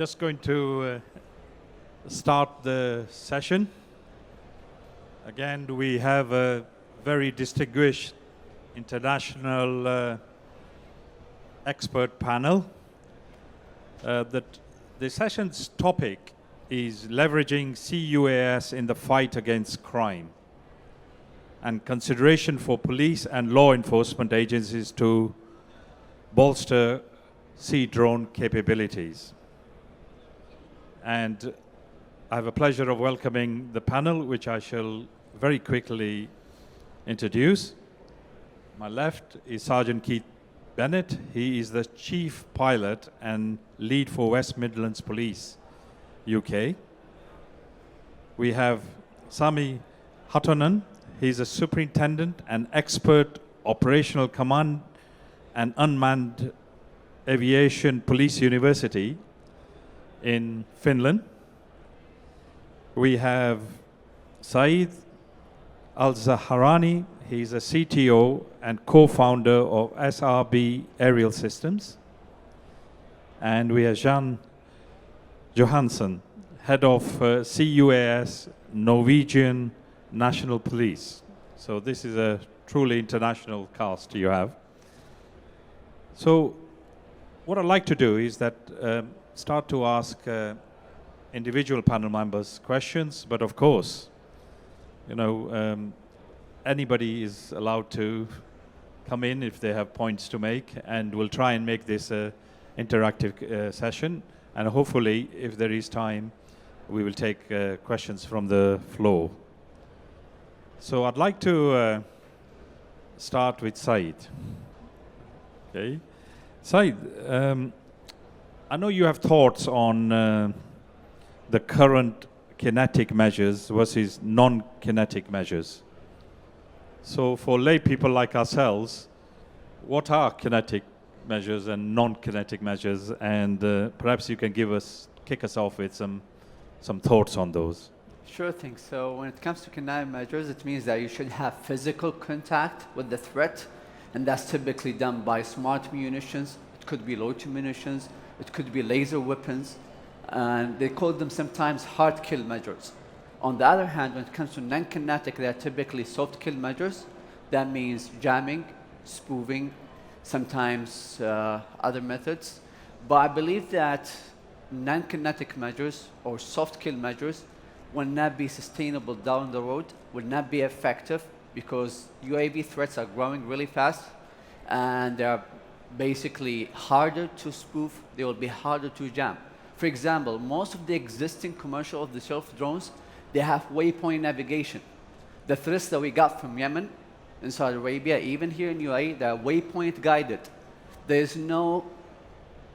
Just going to start the session. Again, we have a very distinguished international expert panel. The session's topic is leveraging C-UAS in the fight against crime and consideration for police and law enforcement agencies to bolster sea drone capabilities. And I have a pleasure of welcoming the panel, which I shall very quickly introduce. My left is Sergeant Keith Bennett. He is the Chief Pilot and Lead for West Midlands Police, UK. We have Sami Hätönen. He's a Superintendent and Expert Operational Command and Unmanned Aviation Police University in Finland. We have Saeid Alzahrani. He's a CTO and co-founder of SRB Aerial Systems. And we have Johansen, head of C-UAS, Norwegian National Police. So this is a truly international cast you have. So what I'd like to do is that start to ask individual panel members questions, but of course, you know, anybody is allowed to come in if they have points to make, and we'll try and make this an interactive session. And hopefully, if there is time, we will take questions from the floor. So I'd like to start with Saeid. Okay, Saeid, I know you have thoughts on the current kinetic measures versus non-kinetic measures. So for lay people like ourselves, what are kinetic measures and non-kinetic measures? And perhaps you can kick us off with some thoughts on those. Sure thing. So when it comes to kinetic measures, it means that you should have physical contact with the threat, and that's typically done by smart munitions. It could be loitering munitions. It could be laser weapons. And they call them sometimes hard kill measures. On the other hand, when it comes to non-kinetic, they are typically soft kill measures. That means jamming, spoofing, sometimes other methods. But I believe that non-kinetic measures or soft kill measures will not be sustainable down the road, will not be effective, because UAV threats are growing really fast, and they're basically harder to spoof. They will be harder to jam. For example, most of the existing commercial off-the-shelf drones, they have waypoint navigation. The threats that we got from Yemen and Saudi Arabia, even here in UAE, they're waypoint guided. There's no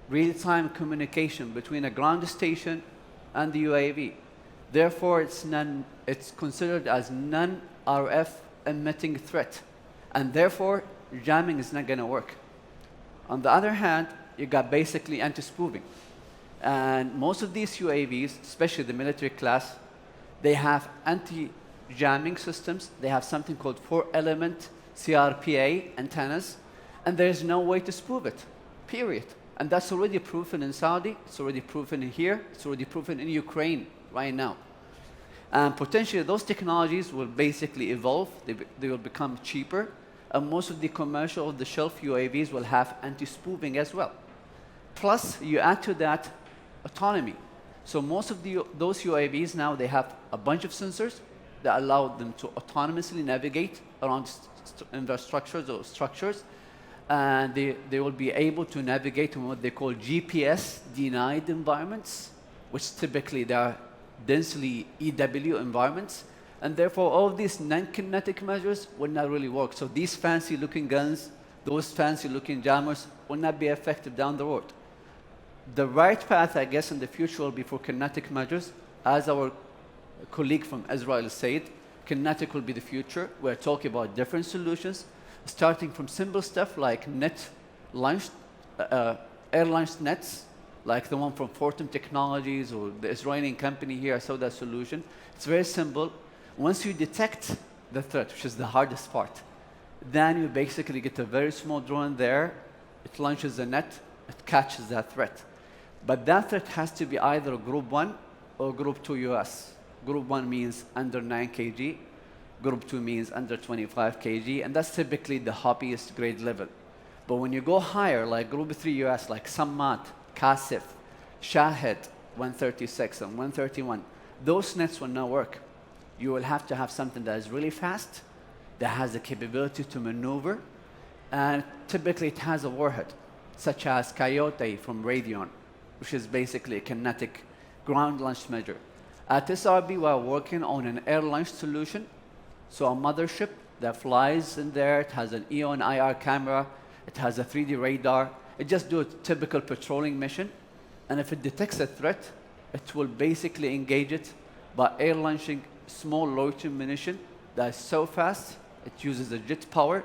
real-time communication between a ground station and the UAV. Therefore, it's considered as non-RF emitting threat. And therefore, jamming is not going to work. On the other hand, you got basically anti-spoofing. And most of these UAVs, especially the military class, they have anti-jamming systems. They have something called 4-element CRPA antennas, and there's no way to spoof it, period. And that's already proven in Saudi, it's already proven here, it's already proven in Ukraine right now. And potentially those technologies will basically evolve, they will become cheaper, and most of the commercial off-the-shelf UAVs will have anti-spoofing as well. Plus, you add to that autonomy. So most of those UAVs now, they have a bunch of sensors that allow them to autonomously navigate around infrastructures or structures, and they will be able to navigate in what they call GPS-denied environments, which typically they are densely EW environments, and therefore all of these non-kinetic measures will not really work. So these fancy-looking guns, those fancy-looking jammers will not be effective down the road. The right path, I guess, in the future will be for kinetic measures. As our colleague from Israel said, kinetic will be the future. We're talking about different solutions, starting from simple stuff like air-launched nets, like the one from Fortum Technologies or the Israeli company here. I saw that solution. It's very simple. Once you detect the threat, which is the hardest part, then you basically get a very small drone there. It launches a net. It catches that threat. But that threat has to be either Group 1 or Group 2 US. Group 1 means under 9 kg. Group 2 means under 25 kg. And that's typically the hobbyist grade level. But when you go higher, like Group 3 US, like Sammat, Kasif, Shahid, 136 and 131, those nets will not work. You will have to have something that is really fast, that has the capability to maneuver, and typically it has a warhead, such as Coyote from Raytheon, which is basically a kinetic ground launch measure. At SRB, we're working on an air launch solution. So a mothership that flies in there, it has an EON IR camera, it has a 3D radar. It just do a typical patrolling mission. And if it detects a threat, it will basically engage it by air launching small loitering munition that is so fast, it uses a jet power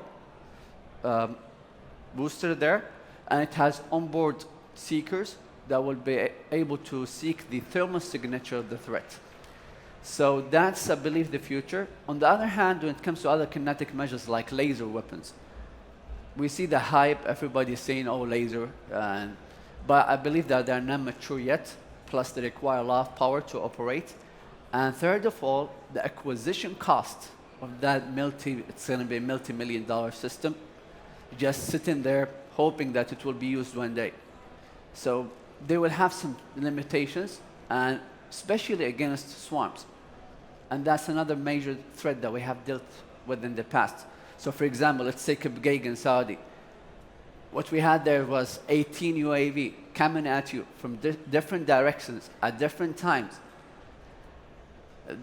booster there, and it has onboard seekers that will be able to seek the thermal signature of the threat. So that's, I believe, the future. On the other hand, when it comes to other kinetic measures like laser weapons, we see the hype, everybody's saying, oh, laser, but I believe that they're not mature yet, plus they require a lot of power to operate. And third of all, the acquisition cost of that it's going to be a multi-million-dollar system, just sitting there hoping that it will be used one day. So they will have some limitations, and especially against swarms. And that's another major threat that we have dealt with in the past. So for example, let's take Bghaig in Saudi. What we had there was 18 UAV coming at you from different directions at different times.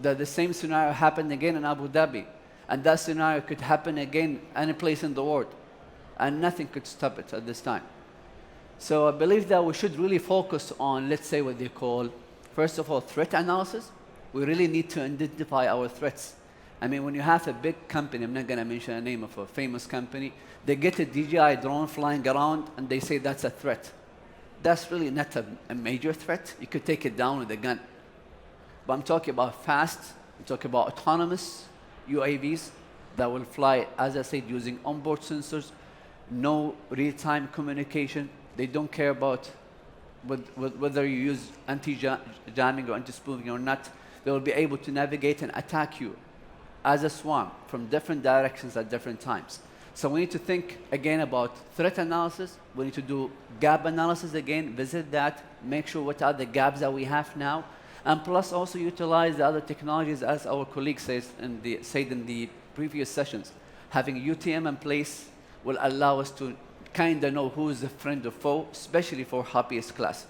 The same scenario happened again in Abu Dhabi. And that scenario could happen again any place in the world. And nothing could stop it at this time. So I believe that we should really focus on, let's say, what they call, first of all, threat analysis. We really need to identify our threats. I mean, when you have a big company, I'm not going to mention the name of a famous company, they get a DJI drone flying around and they say that's a threat. That's really not a major threat. You could take it down with a gun. But I'm talking about fast, I'm talking about autonomous UAVs that will fly, as I said, using onboard sensors, no real-time communication. They don't care about whether you use anti-jamming or anti-spoofing or not. They will be able to navigate and attack you as a swarm from different directions at different times. So we need to think again about threat analysis. We need to do gap analysis again, visit that, make sure what are the gaps that we have now, and plus also utilize the other technologies, as our colleague said in the previous sessions. Having UTM in place will allow us to kind of know who is a friend or foe, especially for hobbyist class,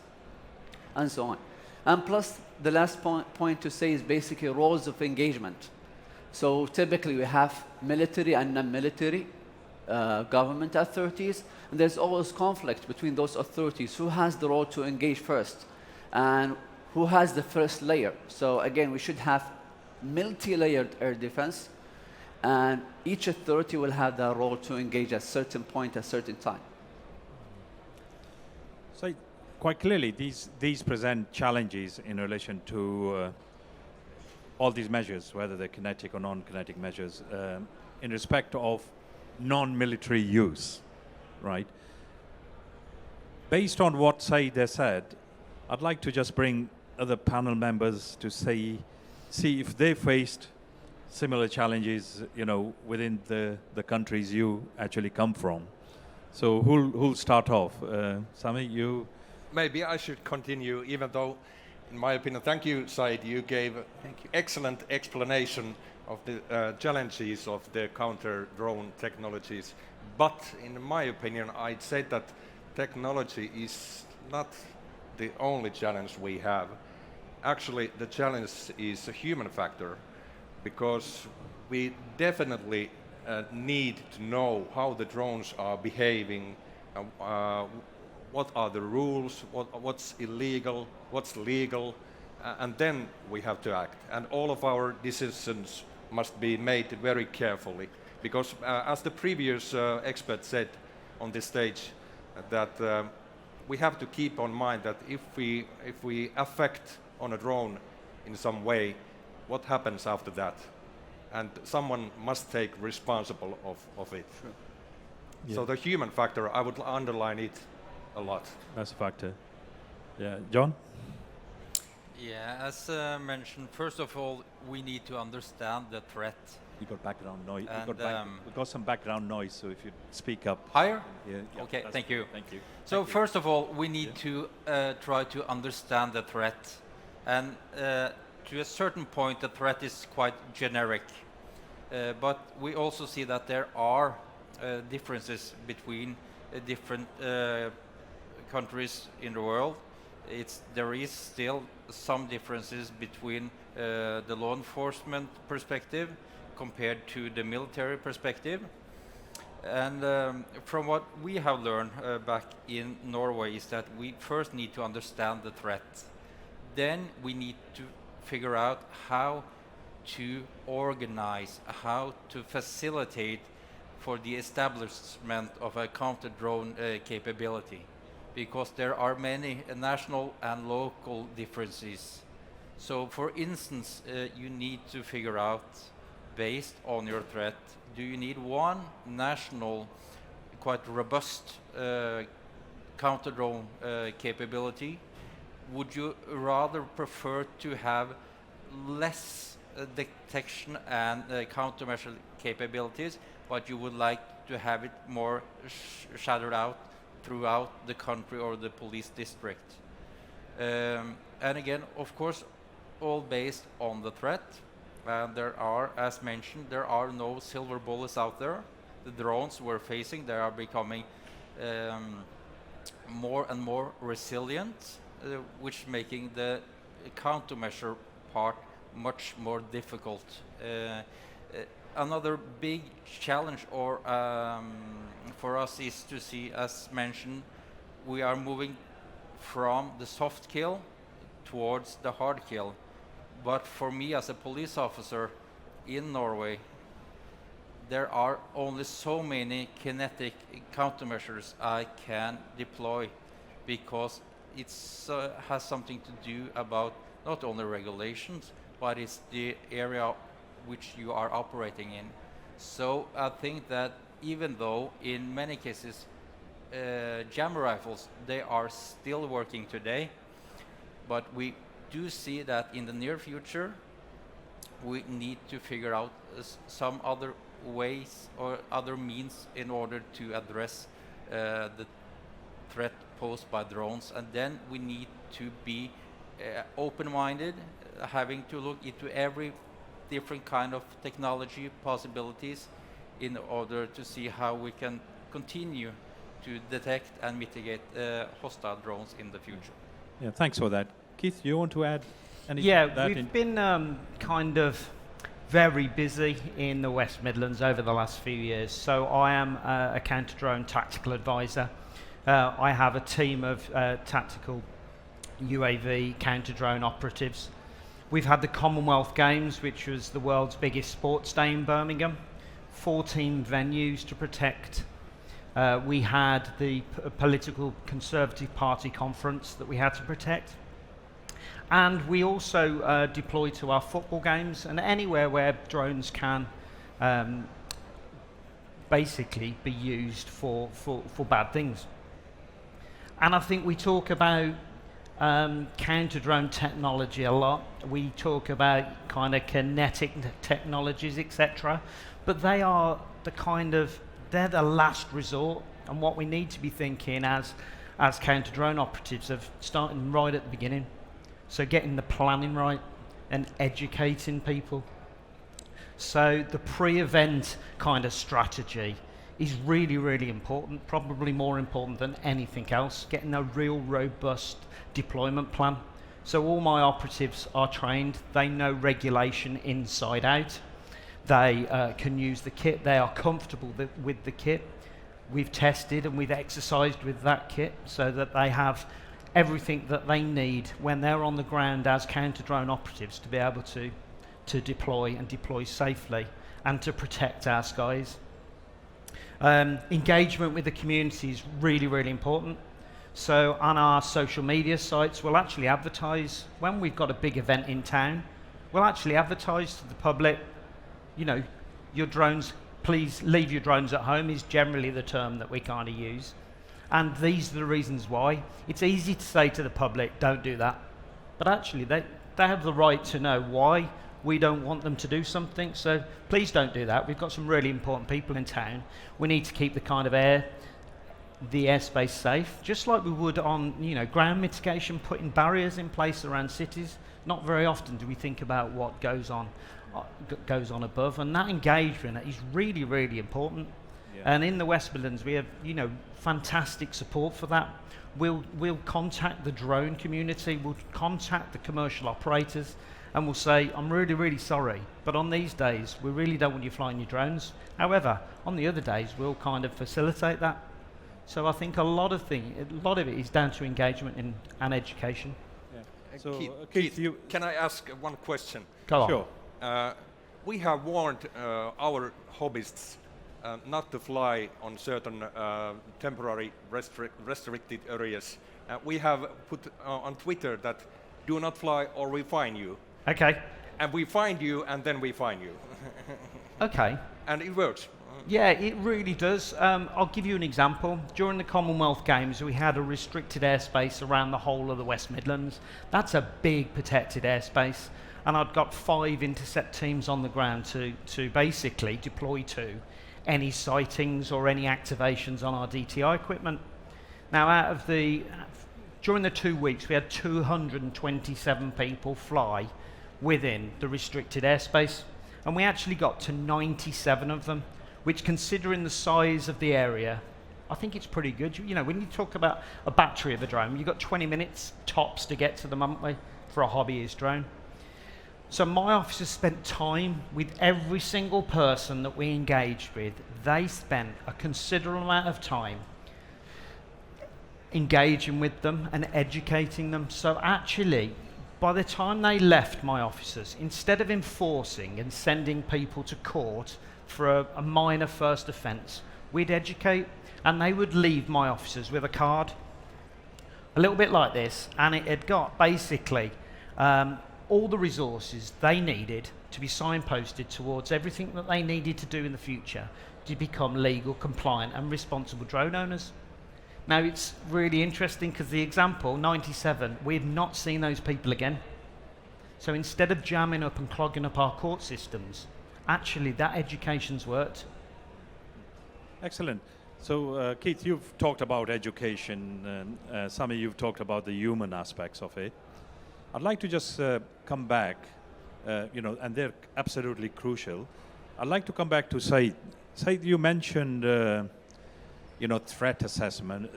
and so on. And plus, the last point to say is basically roles of engagement. So typically we have military and non-military government authorities, and there's always conflict between those authorities. Who has the role to engage first, and who has the first layer? So again, we should have multi-layered air defense, and each authority will have that role to engage at a certain point, at a certain time. So quite clearly, these present challenges in relation to all these measures, whether they're kinetic or non-kinetic measures, in respect of non-military use, right? Based on what Saeid has said, I'd like to just bring other panel members to see if they faced similar challenges, you know, within the countries you actually come from. So who'll start off? Sami, you? Maybe I should continue, even though, in my opinion, thank you, Saeid, you gave excellent explanation of the challenges of the counter-drone technologies. But in my opinion, I'd say that technology is not the only challenge we have. Actually, the challenge is a human factor, because we definitely need to know how the drones are behaving, what are the rules, what's illegal, what's legal, and then we have to act. And all of our decisions must be made very carefully, because as the previous expert said on this stage, that we have to keep on mind that if we affect on a drone in some way, what happens after that? And someone must take responsible of it. Sure. Yeah. So the human factor, I would underline it a lot. That's a factor. Yeah, John? Yeah, as mentioned, first of all, we need to understand the threat. We got background noise. And, We got some background noise, so if you speak up. Higher? Yeah, Okay, that's thank good. you. Thank you. So Thank you. first of all, we need to try to understand the threat. And to a certain point, the threat is quite generic. But we also see that there are differences between different countries in the world. There is still some differences between the law enforcement perspective compared to the military perspective. And from what we have learned back in Norway is that we first need to understand the threat. Then we need to figure out how to organize, how to facilitate for the establishment of a counter-drone capability, because there are many national and local differences. So for instance, you need to figure out, based on your threat, do you need one national, quite robust counter-drone capability? Would you rather prefer to have less detection and countermeasure capabilities, but you would like to have it more shadowed out throughout the country or the police district? And again, of course, all based on the threat. And there are, as mentioned, there are no silver bullets out there. The drones we're facing, they are becoming more and more resilient, which making the countermeasure part much more difficult. Another big challenge for us is to see, as mentioned, we are moving from the soft kill towards the hard kill. But for me as a police officer in Norway, there are only so many kinetic countermeasures I can deploy, because it has something to do about not only regulations, but it's the area which you are operating in. So I think that even though in many cases jammer rifles, they are still working today, but we do see that in the near future we need to figure out some other ways or other means in order to address the threat posed by drones. And then we need to be open-minded, having to look into every different kind of technology possibilities in order to see how we can continue to detect and mitigate hostile drones in the future. Yeah, thanks for that. Keith, you want to add anything? Yeah, we've been kind of very busy in the West Midlands over the last few years. So I am a counter-drone tactical advisor. I have a team of tactical UAV counter-drone operatives. We've had the Commonwealth Games, which was the world's biggest sports day in Birmingham. 14 venues to protect. We had the political Conservative Party conference that we had to protect. And we also deploy to our football games and anywhere where drones can basically be used for bad things. And I think we talk about counter-drone technology a lot. We talk about kind of kinetic technologies, etc. But they are they're the last resort. And what we need to be thinking as counter-drone operatives of starting right at the beginning. So getting the planning right and educating people. So the pre-event kind of strategy is really, really important, probably more important than anything else, getting a real robust deployment plan. So all my operatives are trained, they know regulation inside out, they can use the kit, they are comfortable with the kit. We've tested and we've exercised with that kit so that they have everything that they need when they're on the ground as counter-drone operatives to be able to deploy and deploy safely and to protect our skies. Engagement with the community is really, really important. So on our social media sites, we'll actually advertise when we've got a big event in town. We'll actually advertise to the public, you know, your drones, please leave your drones at home is generally the term that we kind of use. And these are the reasons why. It's easy to say to the public, don't do that. But actually, they have the right to know why we don't want them to do something. So please don't do that. We've got some really important people in town. We need to keep the kind of the airspace safe, just like we would on, ground mitigation, putting barriers in place around cities. Not very often do we think about what goes on above, and that engagement is really, really important. Yeah. And in the West Midlands, we have, fantastic support for that. We'll contact the drone community, we'll contact the commercial operators, and we'll say, I'm really, really sorry, but on these days, we really don't want you flying your drones. However, on the other days, we'll kind of facilitate that. So I think a lot of it is down to engagement and education. Yeah. So, Keith, can I ask one question? Go on. Sure. We have warned our hobbyists not to fly on certain temporary restricted areas. We have put on Twitter that do not fly or we fine you. Okay. And we find you and then we fine you. Okay. And it works. Yeah, it really does. I'll give you an example. During the Commonwealth Games, we had a restricted airspace around the whole of the West Midlands. That's a big protected airspace. And I'd got 5 intercept teams on the ground to basically deploy to any sightings or any activations on our DTI equipment. Now, during the 2 weeks, we had 227 people fly within the restricted airspace. And we actually got to 97 of them, which, considering the size of the area, I think it's pretty good. When you talk about a battery of a drone, you've got 20 minutes tops to get to them, haven't we, for a hobbyist drone. So my officers spent time with every single person that we engaged with. They spent a considerable amount of time engaging with them and educating them. So actually, by the time they left, my officers, instead of enforcing and sending people to court for a minor first offence, we'd educate, and they would leave my officers with a card, a little bit like this, and it had got basically all the resources they needed to be signposted towards everything that they needed to do in the future to become legal, compliant and responsible drone owners. Now, it's really interesting because the example, 97, we've not seen those people again. So instead of jamming up and clogging up our court systems, actually that education's worked. Excellent. So, Keith, you've talked about education. Sami, you've talked about the human aspects of it. I'd like to just come back, and they're absolutely crucial. I'd like to come back to Saeid. Saeid, you mentioned, threat assessment,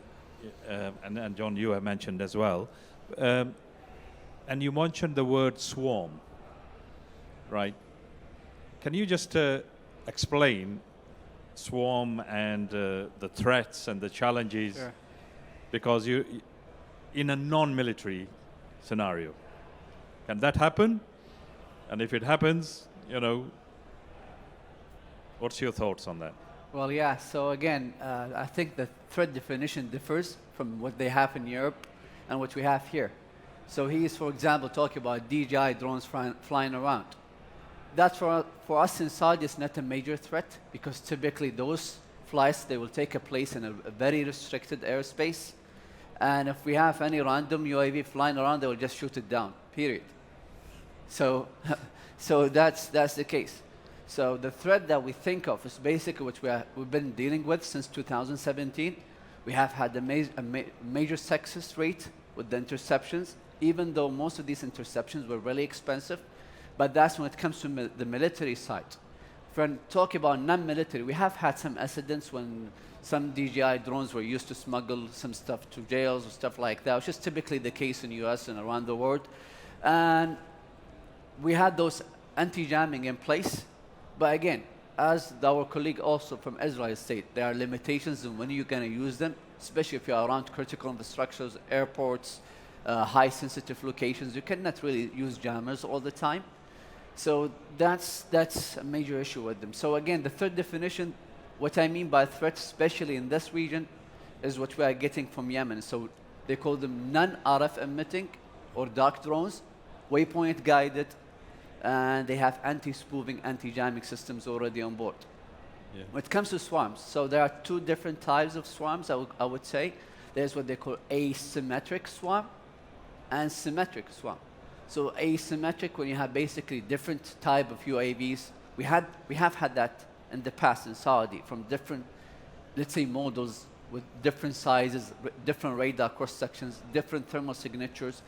and John, you have mentioned as well. And you mentioned the word swarm, right? Can you just explain swarm and the threats and the challenges? Sure. Because you, in a non-military scenario, can that happen? And if it happens, what's your thoughts on that? Well, yeah, so again, I think the threat definition differs from what they have in Europe and what we have here. So he is, for example, talking about DJI drones flying around. That's for us in Saudi, it's not a major threat because typically those flights, they will take a place in a very restricted airspace. And if we have any random UAV flying around, they will just shoot it down, period. So that's the case. So the threat that we think of is basically what we've been dealing with since 2017. We have had a major success rate with the interceptions, even though most of these interceptions were really expensive. But that's when it comes to the military side. If we're talking about non-military, we have had some incidents when some DJI drones were used to smuggle some stuff to jails or stuff like that, which is typically the case in the US and around the world. And we had those anti-jamming in place. But again, as our colleague also from Israel said, there are limitations on when you're going to use them, especially if you're around critical infrastructures, airports, high sensitive locations. You cannot really use jammers all the time. So that's a major issue with them. So again, the third definition, what I mean by threat, especially in this region, is what we are getting from Yemen. So they call them non-RF emitting or dark drones, waypoint guided, and they have anti-spoofing, anti-jamming systems already on board. Yeah. When it comes to swarms, so there are two different types of swarms, I would say. There's what they call asymmetric swarm and symmetric swarm. So asymmetric, when you have basically different type of UAVs, we have had that in the past in Saudi from different, let's say, models with different sizes, different radar cross sections, different thermal signatures,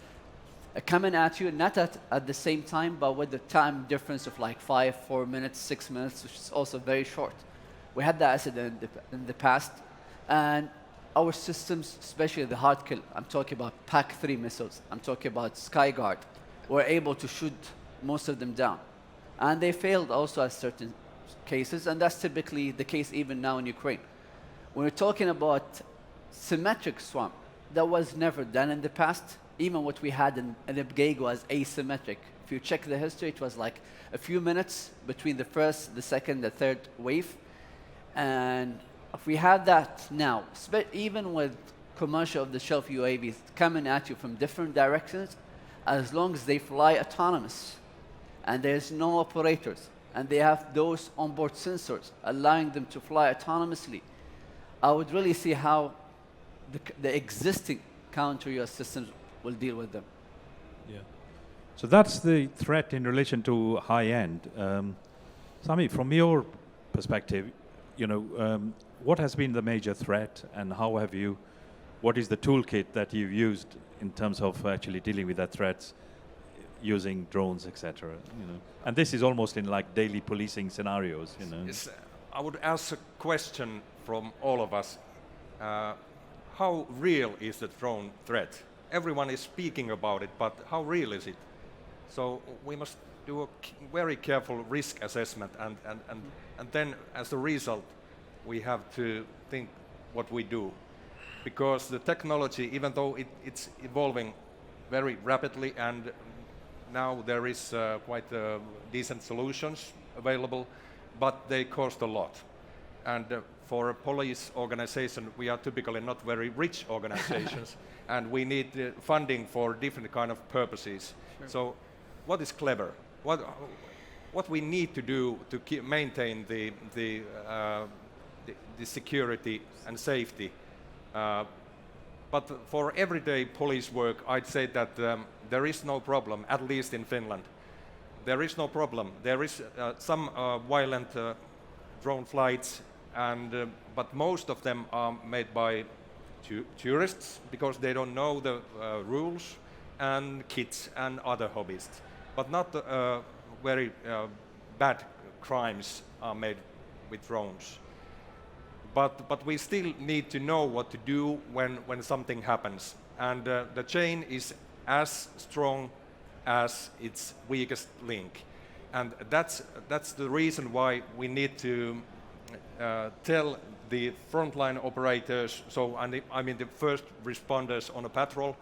coming at you, not at the same time, but with the time difference of like 5, 4 minutes, 6 minutes, which is also very short. We had that accident in the past, and our systems, especially the hard kill, I'm talking about PAC-3 missiles, I'm talking about Skyguard, were able to shoot most of them down. And they failed also at certain cases, and that's typically the case even now in Ukraine. When we're talking about symmetric swarm, that was never done in the past. Even what we had in the Bgeg was asymmetric. If you check the history, it was like a few minutes between the first, the second, the third wave. And if we have that now, even with commercial off-the-shelf UAVs coming at you from different directions, as long as they fly autonomous and there's no operators and they have those onboard sensors allowing them to fly autonomously, I would really see how the existing counter-UAS systems will deal with them. Yeah. So that's the threat in relation to high-end. Sami, from your perspective, what has been the major threat, and what is the toolkit that you've used in terms of actually dealing with that threats using drones, etc.? And this is almost in like daily policing scenarios. Yes, I would ask a question from all of us. How real is the drone threat? Everyone is speaking about it, but how real is it? So we must do a very careful risk assessment, and then as a result, we have to think what we do. Because the technology, even though it's evolving very rapidly, and now there is quite decent solutions available, but they cost a lot. And for a police organization, we are typically not very rich organizations, and we need funding for different kind of purposes. Sure. So what is clever? What we need to do to maintain the security and safety. But for everyday police work, I'd say that there is no problem, at least in Finland. There is no problem. There is some violent drone flights, but most of them are made by tourists because they don't know the rules, and kids and other hobbyists. But not very bad crimes are made with drones. But we still need to know what to do when something happens. And the chain is as strong as its weakest link. And that's the reason why we need to tell the frontline operators, so I mean the first responders on a patrol,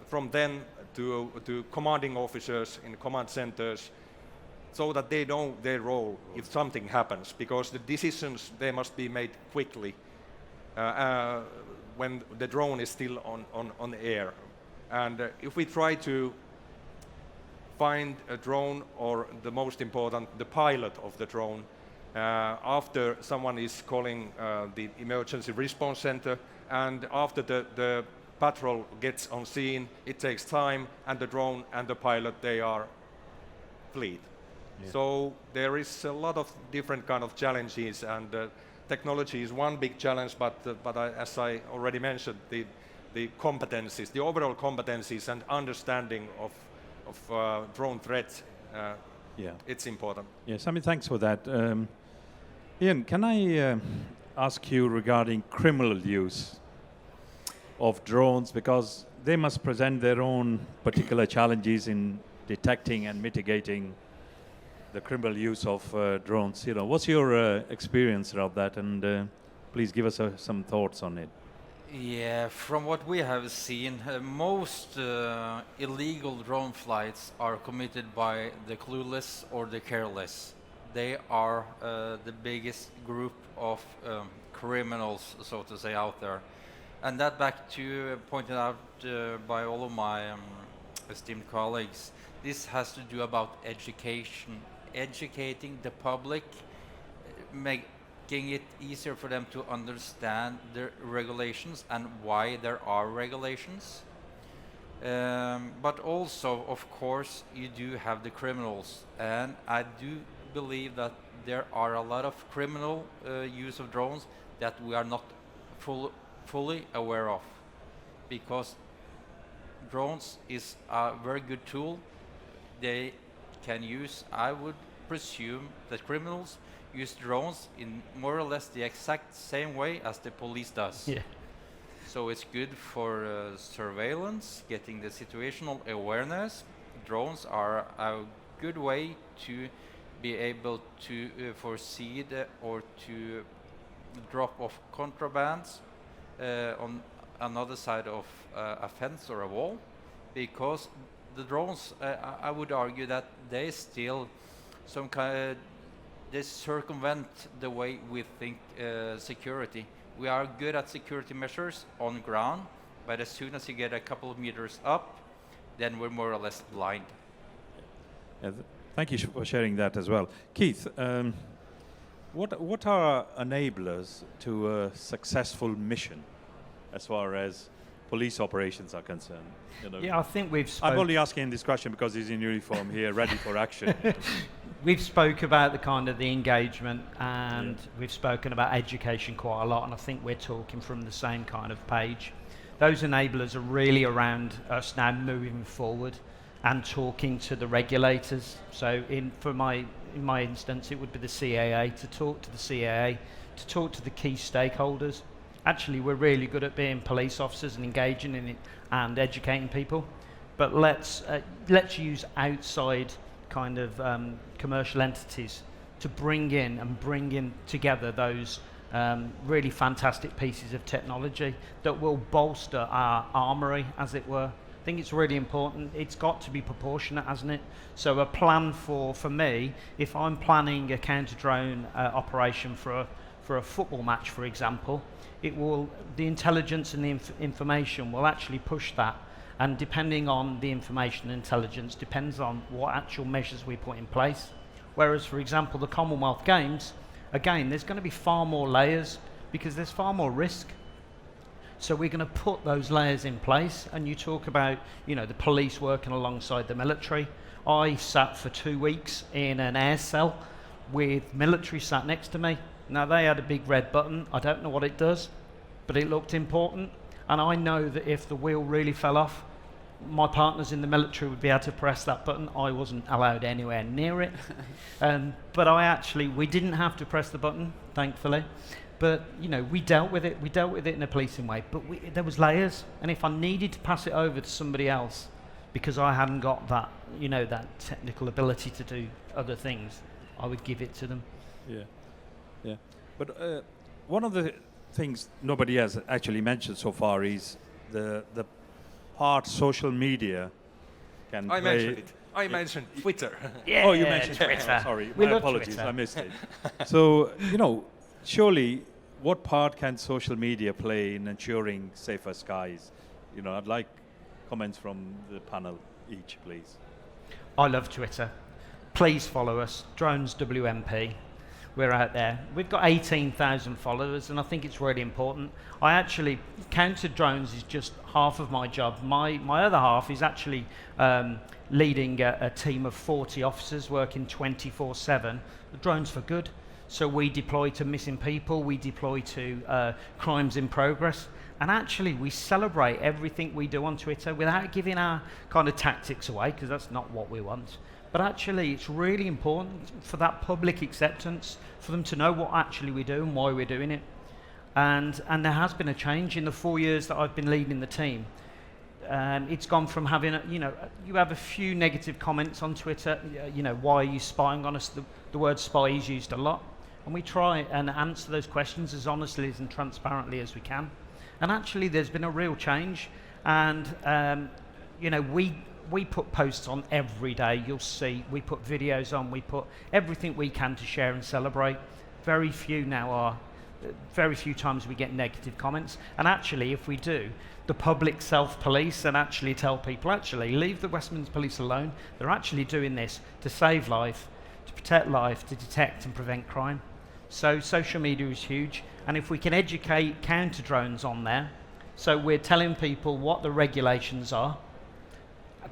from then to commanding officers in command centers, so that they know their role if something happens, because the decisions, they must be made quickly when the drone is still on the air. And if we try to find a drone, or the most important, the pilot of the drone, after someone is calling the emergency response center, and after the patrol gets on scene, it takes time, and the drone and the pilot, they are fleet. Yeah. So there is a lot of different kind of challenges, and technology is one big challenge, but as I already mentioned, the competencies, the overall competencies and understanding of drone threats, it's important. Yes, thanks for that. Ian, can I ask you regarding criminal use of drones, because they must present their own particular challenges in detecting and mitigating the criminal use of drones. What's your experience of that, and please give us some thoughts on it. Yeah, from what we have seen, most illegal drone flights are committed by the clueless or the careless. They are the biggest group of criminals, so to say, out there. And that, back to pointed out by all of my esteemed colleagues, this has to do about education, educating the public making it easier for them to understand the regulations and why there are regulations. But also, of course, you do have the criminals, and I do believe that there are a lot of criminal use of drones that we are not fully aware of, because drones is a very good tool they can use. I would presume that criminals use drones in more or less the exact same way as the police does. Yeah. So it's good for surveillance, getting the situational awareness. Drones are a good way to be able to foresee or to drop off contrabands on another side of a fence or a wall, because the drones, I would argue that they still they circumvent the way we think security. We are good at security measures on ground, but as soon as you get a couple of meters up, then we're more or less blind. Yeah, thank you for sharing that as well. Keith, what are enablers to a successful mission as far as police operations are concerned? You know, Yeah, I think we've I'm only asking this question because he's in uniform here, ready for action. We've spoke about the kind of the engagement, and we've spoken about education quite a lot, and I think we're talking from the same kind of page. Those enablers are really around us now moving forward and talking to the regulators. So in my instance, it would be the CAA, to talk to the CAA, to talk to the key stakeholders. Actually, we're really good at being police officers and engaging in it and educating people, but let's use outside kind of commercial entities to bring in together those really fantastic pieces of technology that will bolster our armory, as it were. I think it's really important. It's got to be proportionate, hasn't it? So a plan for me, if I'm planning a counter-drone operation for a football match, for example, the intelligence and the information will actually push that. And depending on the information and intelligence, depends on what actual measures we put in place. Whereas, for example, the Commonwealth Games, again, there's going to be far more layers because there's far more risk. So we're going to put those layers in place. And you talk about, the police working alongside the military. I sat for 2 weeks in an air cell with military sat next to me. Now, they had a big red button. I don't know what it does, but it looked important. And I know that if the wheel really fell off, my partners in the military would be able to press that button. I wasn't allowed anywhere near it. But we didn't have to press the button, thankfully. But, we dealt with it. We dealt with it in a policing way. But there was layers. And if I needed to pass it over to somebody else because I hadn't got that, that technical ability to do other things, I would give it to them. Yeah. But one of the things nobody has actually mentioned so far is the part social media can play. Mentioned it. I mentioned Twitter. Yeah, oh, you mentioned Twitter. Sorry, We my love apologies, Twitter. I missed it. So, surely what part can social media play in ensuring safer skies? I'd like comments from the panel each, please. I love Twitter. Please follow us, Drones WMP. We're out there. We've got 18,000 followers, and I think it's really important. Counter drones is just half of my job. My other half is actually leading a team of 40 officers working 24/7. The drones for good. So we deploy to missing people, we deploy to crimes in progress, and actually we celebrate everything we do on Twitter without giving our kind of tactics away, because that's not what we want. But actually, it's really important for that public acceptance, for them to know what actually we do and why we're doing it. And there has been a change in the 4 years that I've been leading the team. It's gone from having, you have a few negative comments on Twitter, why are you spying on us? The word spy is used a lot. And we try and answer those questions as honestly and transparently as we can. And actually, there's been a real change. And, we put posts on every day. You'll see we put videos on, we put everything we can to share and celebrate. Very few times we get negative comments. And actually, if we do, the public self-police and actually tell people, leave the West Midlands Police alone. They're actually doing this to save life, to protect life, to detect and prevent crime. So social media is huge, and if we can educate counter drones on there, so we're telling people what the regulations are,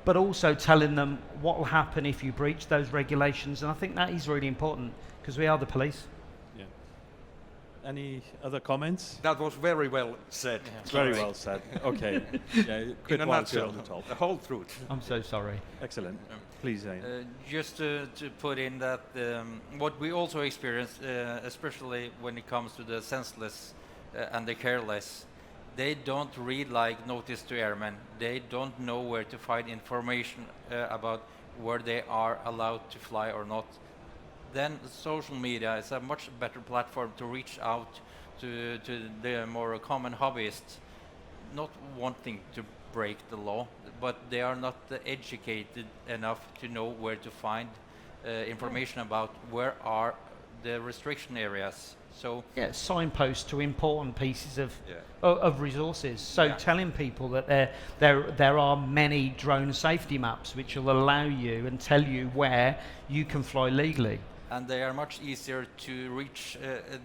but also telling them what will happen if you breach those regulations, and I think that is really important because we are the police. Yeah. Any other comments? That was very well said. Very well said. Okay. Yeah, quit In a while nutshell, you're on the top. the whole truth. I'm so sorry. Excellent. Please, Zain. Just to put in that what we also experience, especially when it comes to the senseless and the careless, they don't read like notice to airmen. They don't know where to find information about where they are allowed to fly or not. Then social media is a much better platform to reach out to the more common hobbyists, not wanting to break the law, but they are not educated enough to know where to find information about where are the restriction areas. So Yeah, signposts to important pieces of Yeah. of resources. So Yeah. telling people that there are many drone safety maps which will allow you and tell you where you can fly legally. and they are much easier to reach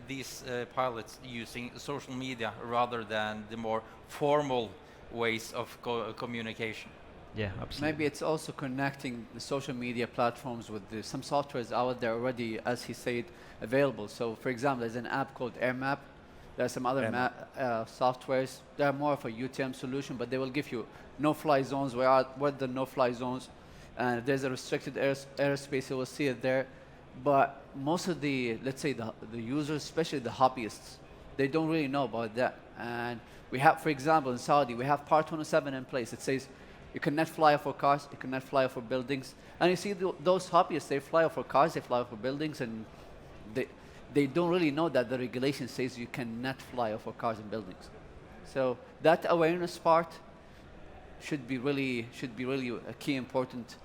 these pilots using social media rather than the more formal ways of communication. Yeah, absolutely. Maybe it's also connecting the social media platforms with some softwares out there already, as he said, available. So, for example, there's an app called AirMap. There are some other softwares. They're more of a UTM solution, but they will give you no-fly zones. Where are the no-fly zones? And if there's a restricted airspace, you will see it there. But most of the, let's say, the users, especially the hobbyists, they don't really know about that. And we have, for example, in Saudi, we have Part 27 in place. It says you cannot fly for cars, you cannot fly for buildings. And you see those hobbyists, they fly for cars, they fly for buildings, and they don't really know that the regulation says you cannot fly for cars and buildings. So that awareness part should be really a key important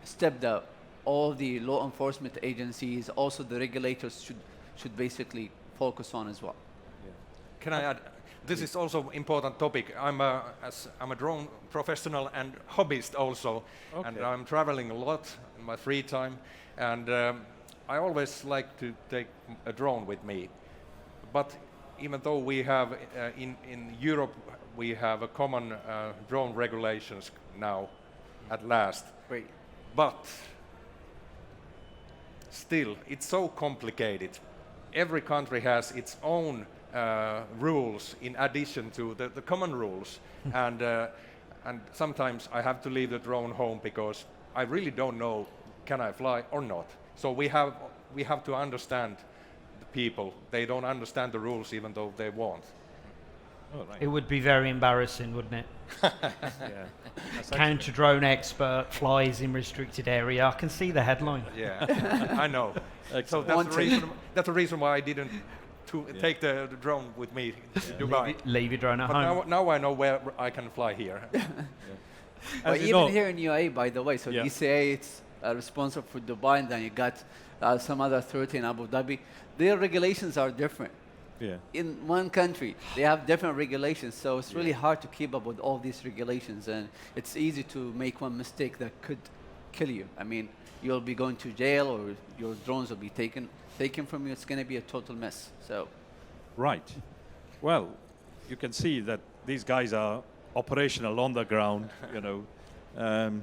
step that all the law enforcement agencies, also the regulators should basically focus on as well. Can I add? This is also important topic. I'm a drone professional and hobbyist also, and I'm traveling a lot in my free time, and I always like to take a drone with me. But even though we have in Europe we have a common drone regulations now, at last. Great. But still, it's so complicated. Every country has its own rules in addition to the common rules, and sometimes I have to leave the drone home because I really don't know can I fly or not. So we have to understand the people. They don't understand the rules even though they want. Oh, right. It would be very embarrassing, wouldn't it? Yeah. Counter drone expert flies in restricted area. I can see the headline. Yeah, I know. So that's the reason why I didn't take the drone with me to Dubai. Leave your drone at But home. now I know where I can fly here. But As you even know- here in UAE, by the way, so Yeah. DCA, it's responsible for Dubai, and then you got some other authority in Abu Dhabi. Their regulations are different. Yeah. In one country, they have different regulations, so it's really hard to keep up with all these regulations, and it's easy to make one mistake that could kill you. I mean, you'll be going to jail, or your drones will be taken from you. It's going to be a total mess. So, Right. Well, you can see that these guys are operational on the ground, you know.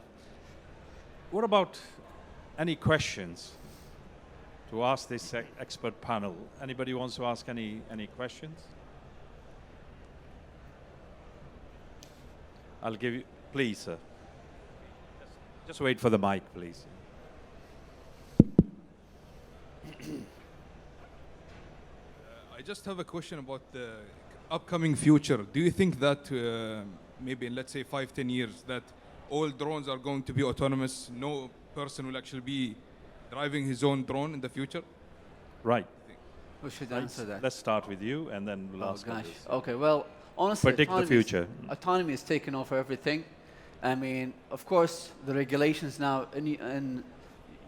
What about any questions to ask this expert panel? Anybody wants to ask any questions? I'll give you, please, sir. Just wait for the mic, please. I just have a question about the upcoming future. Do you think that maybe in, let's say, 5-10 years, that all drones are going to be autonomous? No person will actually be driving his own drone in the future? Right. who should answer that? Let's start with you, and then we'll Oh ask gosh. others. Okay. Well, honestly, Predict the future. Autonomy is taking over everything. I mean, of course, the regulations now in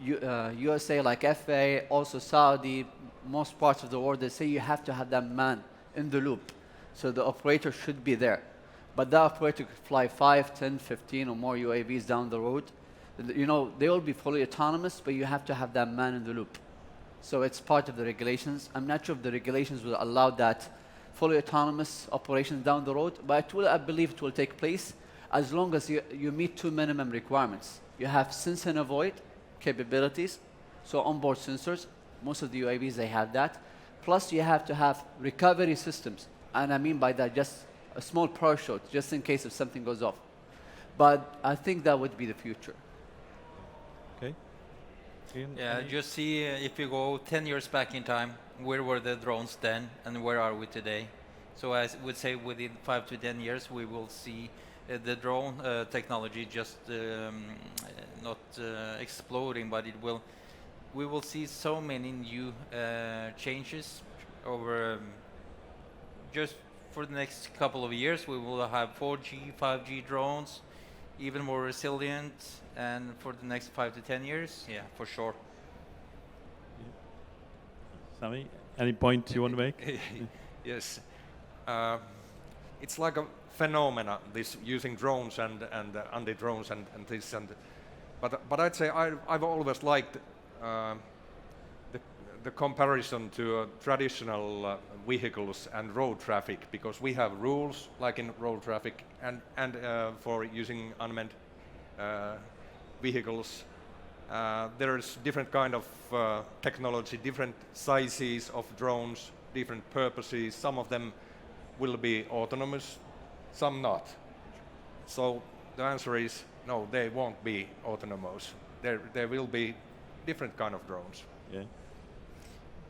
USA, like FAA, also Saudi, most parts of the world, they say you have to have that man in the loop. So the operator should be there. But the operator could fly 5, 10, 15 or more UAVs down the road. You know, they will be fully autonomous, but you have to have that man in the loop. So it's part of the regulations. I'm not sure if the regulations will allow that fully autonomous operations down the road, but it will, I believe it will take place as long as you meet two minimum requirements. You have sense and avoid capabilities, so onboard sensors. Most of the UAVs, they have that. Plus, you have to have recovery systems. And I mean by that, just a small parachute, just in case if something goes off. But I think that would be the future. Okay. Ian, Yeah, any- just see if you go 10 years back in time, where were the drones then and where are we today? So I would say within 5 to 10 years we will see the drone technology just not exploding, but we will see so many new changes over just for the next couple of years. We will have 4G, 5G drones, even more resilient, and for the next 5 to 10 years, yeah, for sure. Sami, any point you want to make? Yes. It's like a phenomena, this using drones and anti-drones and this and but I'd say I've always liked the comparison to traditional vehicles and road traffic, because we have rules like in road traffic and for using unmanned vehicles. There's different kind of technology, different sizes of drones, different purposes. Some of them will be autonomous, some not. So the answer is no, they won't be autonomous. There will be different kind of drones. Yeah.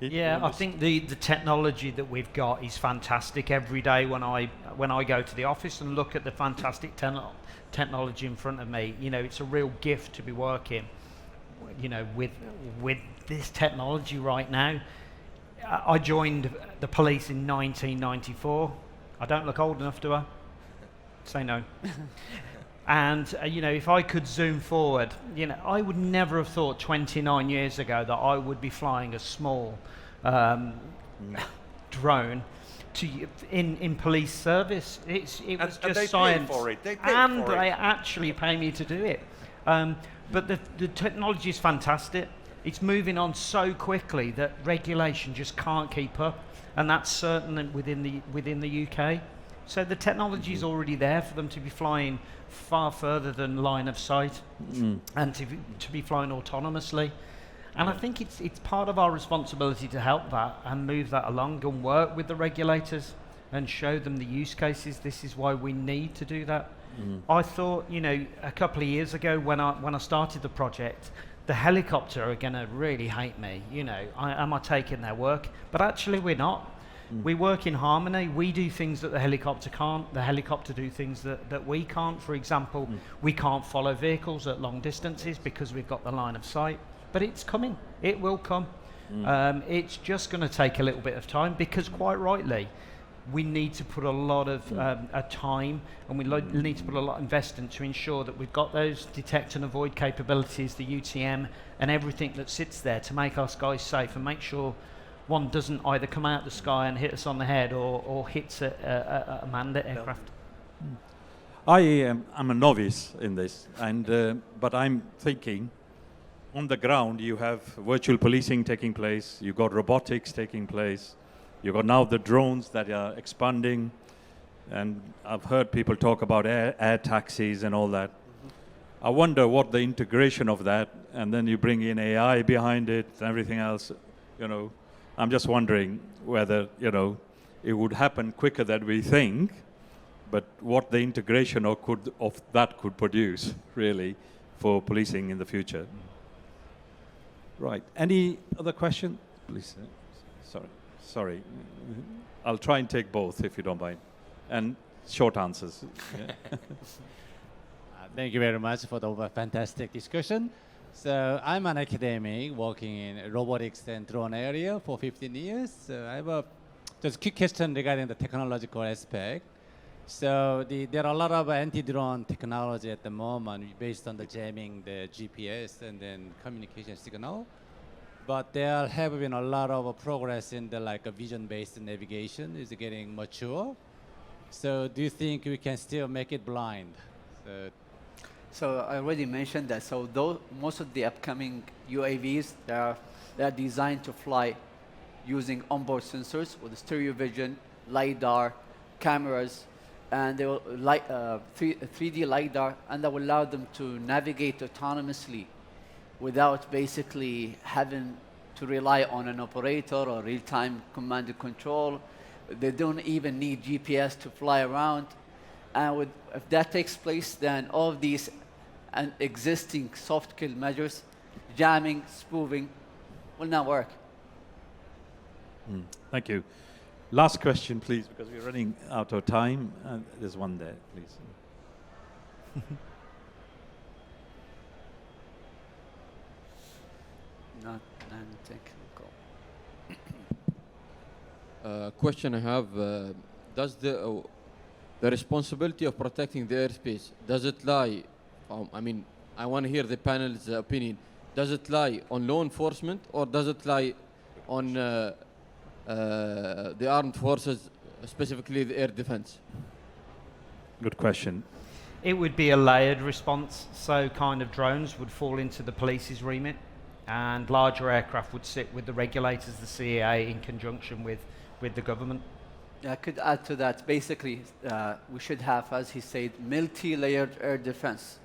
Ian, you Yeah, want I to think the technology that we've got is fantastic. Every day when I go to the office and look at the fantastic technology in front of me, you know, it's a real gift to be working, you know, with this technology right now. I joined the police in 1994. I don't look old enough, do I? Say no. And, you know, if I could zoom forward, you know, I would never have thought 29 years ago that I would be flying a small drone in police service. It was And just they pay science. for it. They pay and for it. they actually pay me to do it. But the technology is fantastic. It's moving on so quickly that regulation just can't keep up. And that's certainly within the UK. So the technology is already there for them to be flying far further than line of sight and to be flying autonomously. And I think it's part of our responsibility to help that and move that along and work with the regulators and show them the use cases. This is why we need to do that. I thought, you know, a couple of years ago when I started the project, the helicopter are going to really hate me. You know, am I taking their work? But actually we're not. We work in harmony. We do things that the helicopter can't. The helicopter do things that we can't. For example, we can't follow vehicles at long distances because we've got the line of sight. But it's coming. It will come. It's just going to take a little bit of time because, quite rightly, we need to put a lot of time and we need to put a lot of investment to ensure that we've got those detect and avoid capabilities, the UTM, and everything that sits there to make our skies safe and make sure one doesn't either come out the sky and hit us on the head or hits a manned aircraft. I'm a novice in this, and but I'm thinking, on the ground you have virtual policing taking place, you've got robotics taking place, you've got now the drones that are expanding, and I've heard people talk about air taxis and all that. I wonder what the integration of that, and then you bring in AI behind it and everything else, you know. I'm just wondering whether, you know, it would happen quicker than we think, but what the integration of that could produce, really, for policing in the future. Right. Any other question? Please. Sorry. I'll try and take both, if you don't mind. And short answers. Yeah. Thank you very much for the fantastic discussion. So I'm an academic working in robotics and drone area for 15 years. So I have just a quick question regarding the technological aspect. So there are a lot of anti-drone technology at the moment based on the jamming the GPS and then communication signal. But there have been a lot of progress in the like a vision-based navigation is getting mature. So do you think we can still make it blind? So I already mentioned that. So though most of the upcoming UAVs, they are They are designed to fly using onboard sensors with stereo vision, LiDAR, cameras, and they will 3D LiDAR, and that will allow them to navigate autonomously without basically having to rely on an operator or real-time command and control. They don't even need GPS to fly around. And if that takes place, then all of these existing soft kill measures, jamming, spoofing, will not work. Thank you. Last question, please, because we're running out of time. There's one there, please. Not non-technical. Question I have, does the responsibility of protecting the airspace, does it lie, I mean, I want to hear the panel's opinion, does it lie on law enforcement or does it lie on the armed forces, specifically the air defense? Good question. It would be a layered response, so kind of drones would fall into the police's remit, and larger aircraft would sit with the regulators, the CAA, in conjunction with the government. I could add to that. Basically, we should have, as he said, multi-layered air defense,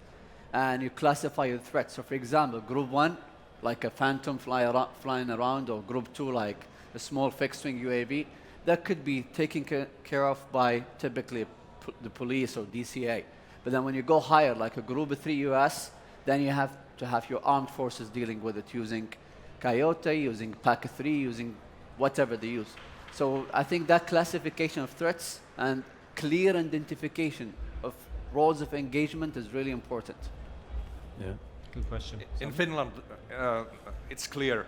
and you classify your threats. So, for example, Group 1, like a Phantom flying around, or Group 2, like a small fixed-wing UAV, that could be taken care of by typically the police or DCA. But then when you go higher, like a Group 3 US, then you have to have your armed forces dealing with it using Coyote, using PAC-3, using whatever they use. So I think that classification of threats and clear identification of roles of engagement is really important. Yeah. Good question. In Finland, it's clear.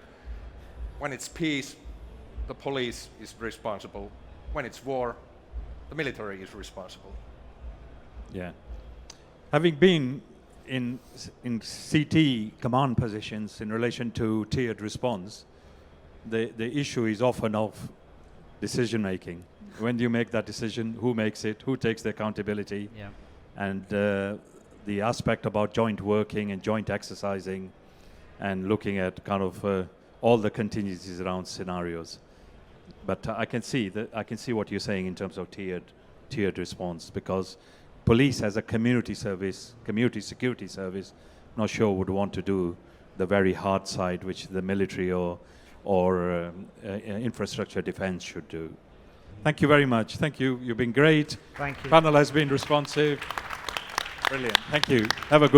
When it's peace, the police is responsible. When it's war, the military is responsible. Yeah. Having been in CT command positions in relation to tiered response, the issue is often of decision making. When do you make that decision? Who makes it? Who takes the accountability? Yeah. And the aspect about joint working and joint exercising and looking at kind of all the contingencies around scenarios. But I can see what you're saying in terms of tiered response, because police as a community service, community security service, not sure would want to do the very hard side which the military or infrastructure defense should do. Thank you very much. Thank you. You've been great. Thank you. Panel has been responsive. Brilliant. Thank you. Have a good